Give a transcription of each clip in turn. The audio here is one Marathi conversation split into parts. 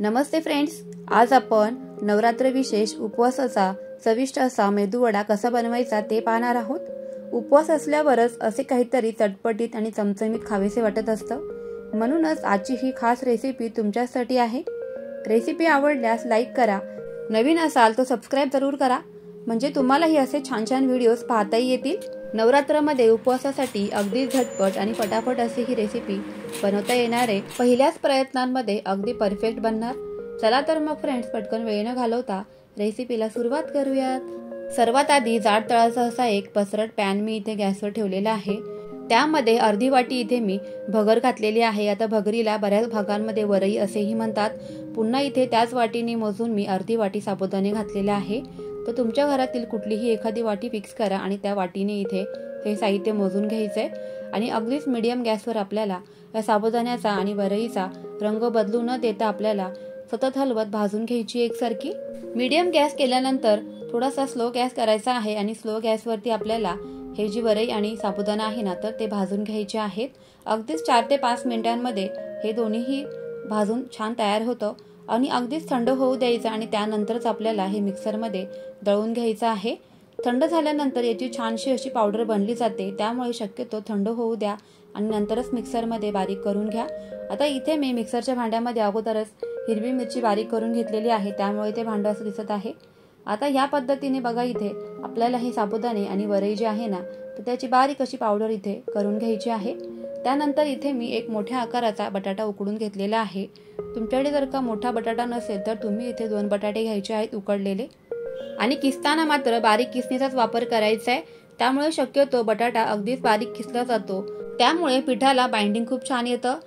नमस्ते फ्रेंड्स, आज आपण नवरात्र विशेष उपवासाचा चविष्ट असा मेदूवडा कसा बनवायचा ते पाहणार आहोत। उपवास असल्यावरच असे काहीतरी चटपटीत आणि चमचमीत खावेसे वाटत असतं, म्हणूनच आजची ही खास रेसिपी तुमच्यासाठी आहे। रेसिपी आवडल्यास लाईक करा, नवीन असाल तर सबस्क्राइब जरूर करा, म्हणजे तुम्हालाही असे छान छान व्हिडिओज पाहता येतील। नवरात्रामध्ये उपवासासाठी अगदी झटपट आणि फटाफट अशी ही रेसिपी बनवता येणारे पहिल्याच प्रयत्नांमध्ये अगदी परफेक्ट बनणार। चला तर मग फ्रेंड्स, पटकन वेळ न घालवता रेसिपीला सुरुवात करूयात। सर्वात आधी जाड तळाचा असा एक पसरट पॅन मी इथे गॅसवर ठेवलेला आहे। त्यामध्ये अर्धी वाटी इथे मी भगर घातलेली आहे। आता भगरीला बऱ्याच भागांमध्ये वरई असेही म्हणतात। पुन्हा इथे त्याच वाटीने मोजून मी अर्धी वाटी साबुदाणे घातलेले आहे। तर तुमच्या घरातील कुठलीही एखादी वाटी फिक्स करा आणि त्या वाटीने इथे हे साहित्य मोजून घ्यायचंय। आणि अगदीच मीडियम गॅसवर आपल्याला या साबुदाण्याचा आणि वरईचा रंग बदलू न देता आपल्याला सतत हलवत भाजून घ्यायची एकसारखी। मीडियम गॅस केल्यानंतर थोडासा स्लो गॅस करायचा आहे आणि स्लो गॅसवरती आपल्याला हे जी वरई आणि साबुदाणा आहे ना, तर ते भाजून घ्यायचे आहेत। अगदीच 4 ते 5 मिनिटांमध्ये हे दोन्हीही भाजून छान तयार होतं आणि अगदीच थंड होऊ द्यायचं आणि त्यानंतरच आपल्याला हे मिक्सरमध्ये दळून घ्यायचं आहे। थंड झाल्यानंतर याची छानशी अशी पावडर बनली जाते, त्यामुळे शक्यतो थंड होऊ द्या आणि नंतरच मिक्सरमध्ये बारीक करून घ्या। आता इथे मी मिक्सरच्या भांड्यामध्ये अगोदरच हिरवी मिरची बारीक करून घेतलेली आहे, त्यामुळे ते भांडं असं दिसत आहे। आता या पद्धतीने बघा, इथे आपल्याला हे साबुदाणे आणि वरई जे आहे ना, तर त्याची बारीक अशी पावडर इथे करून घ्यायची आहे। त्यानंतर इथे मी एक मोठ्या आकाराचा बटाटा उकडून घेतलेला आहे। तुमच्याकडे जर का मोठा बटाटा नसेल तर तुम्ही इथे 2 बटाटे घ्यायचे आहेत उकडलेले, आणि किसताना मात्र बारीक किसणीचाच वापर करायचा आहे। त्यामुळे शक्यतो बटाटा अगदीच बारीक किसला जातो, त्यामुळे पिठाला बाइंडिंग खूप छान येतं।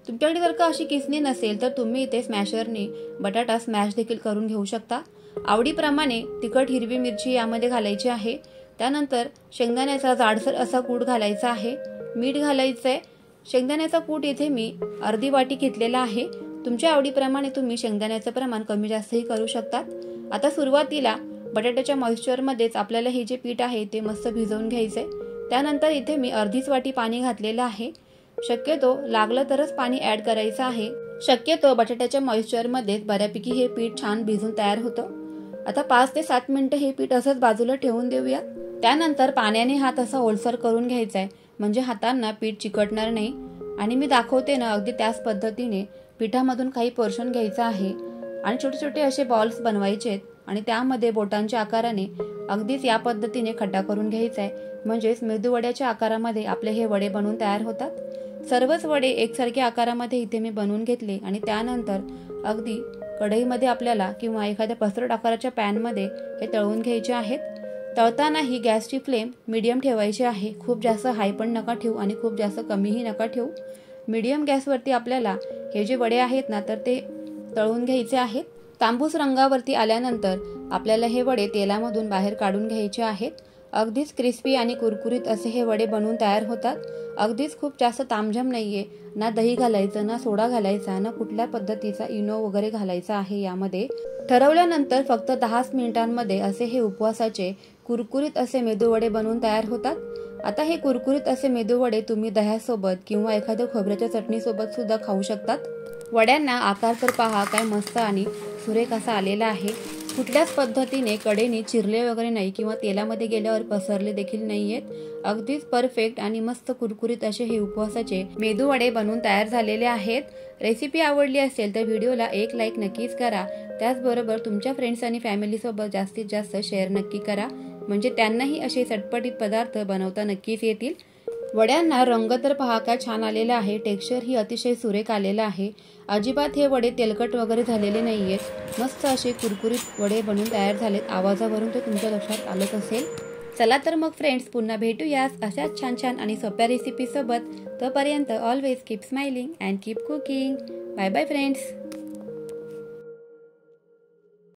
तुमच्याकडे जर का अशी किसणी नसेल तर तुम्ही इथे स्मॅशरने बटाटा स्मॅश देखील करून घेऊ शकता। आवडीप्रमाणे तिखट हिरवी मिरची यामध्ये घालायची आहे। त्यानंतर शेंगदाण्याचा जाडसर असा कूट घालायचा आहे, मीठ घालायचंय। शेंगदाण्याचा कूट इथे मी अर्धी वाटी घेतलेला आहे। तुमच्या आवडीप्रमाणे तुम्ही शेंगदाण्याचं प्रमाण कमी जास्तही करू शकता। आता सुरुवातीला बटाट्याच्या मॉइश्चरमध्येच आपल्याला हे जे पीठ आहे ते मस्त भिजवून घ्यायचंय। त्यानंतर इथे मी अर्धीच वाटी पाणी घातलेलं आहे। शक्यतो लागलं तरच पाणी ऍड करायचं आहे। शक्यतो बटाट्याच्या मॉइश्चरमध्येच बऱ्यापैकी हे पीठ छान भिजून तयार होतं। आता 5 ते 7 मिनिटं हे पीठ असंच बाजूला ठेवून देऊया। त्यानंतर पाण्याने हात असा ओलसर करून घ्यायचा आहे, म्हणजे हातांना पीठ चिकटणार नाही। आणि मी दाखवते ना, अगदी त्याच पद्धतीने पिठामधून काही पोर्शन घ्यायचं आहे आणि छोटे छोटे असे बॉल्स बनवायचे आणि त्यामध्ये बोटांच्या आकाराने अगदीच या पद्धतीने खड्डा करून घ्यायचा आहे, म्हणजेच मेदूवड्याच्या आकारामध्ये आपले हे वडे बनवून तयार होतात। सर्वच वडे एकसारख्या आकारामध्ये इथे मी बनवून घेतले आणि त्यानंतर अगदी कढईमध्ये आपल्याला किंवा एखाद्या पसरट आकाराच्या पॅनमध्ये हे तळून घ्यायचे आहेत। तळताना ही गॅसची फ्लेम मीडियम ठेवायची आहे। खूप जास्त हाय पण नका ठेवू आणि खूप जास्त कमीही नका ठेवू। मीडियम गॅसवरती आपल्याला हे जे वडे आहेत ना, तर ते तळून घ्यायचे आहेत। तांबूस रंगावरती आल्यानंतर आपल्याला हे वडे तेलामधून बाहेर काढून घ्यायचे आहेत। अगदीच क्रिस्पी आणि कुरकुरीत असे हे वडे बनवून तयार होतात। अगदीच खूप जास्त तामझाम नाहीये, ना दही घालायचं, ना सोडा घालायचा, ना कुठल्या पद्धतीचा इनो वगैरे घालायचा आहे यामध्ये। ठरवल्यानंतर फक्त 10 मिनिटांमध्ये असे हे उपवासाचे कुरकुरीत असे मेदूवडे बनवून तयार होतात। आता हे कुरकुरीत असे मेदूवडे तुम्ही दह्यासोबत किंवा एखाद्या खोबऱ्याच्या चटणीसोबत सुद्धा खाऊ शकतात। वड्यांना आकार तर पहा काय मस्त आणि सुरेख असा आलेला आहे। कुठल्याच पद्धतीने कडेने चिरले वगैरे नाही किंवा तेलामध्ये गेल्यावर पसरले देखील नाहीयेत। अगदीच परफेक्ट आणि मस्त कुरकुरीत असे हे उपवासाचे मेदूवडे बनवून तयार झालेले आहेत। रेसिपी आवडली असेल तर व्हिडिओला एक लाईक नक्कीच करा। त्याचबरोबर तुमच्या फ्रेंड्स आणि फॅमिली सोबत जास्तीत जास्त शेअर नक्की करा, म्हणजे त्यांनाही असे चटपटीत पदार्थ बनवता नक्कीच येतील। वड्यांना रंग तर पहा काय छान आलेला आहे, टेक्स्चर ही अतिशय सुरेख आलेला आहे। अजिबात हे वडे तेलकट वगैरे झालेले नाहीयेत, मस्त असे कुरकुरीत वडे बनून तयार झालेत। आवाजावरून तर तुमच्या लक्षात आलंच असेल। चला तर मग फ्रेंड्स, पुन्हा भेटूयाच अशाच छान छान आणि सोप्या रेसिपी सोबत। तोपर्यंत always keep smiling and keep cooking. Bye bye friends.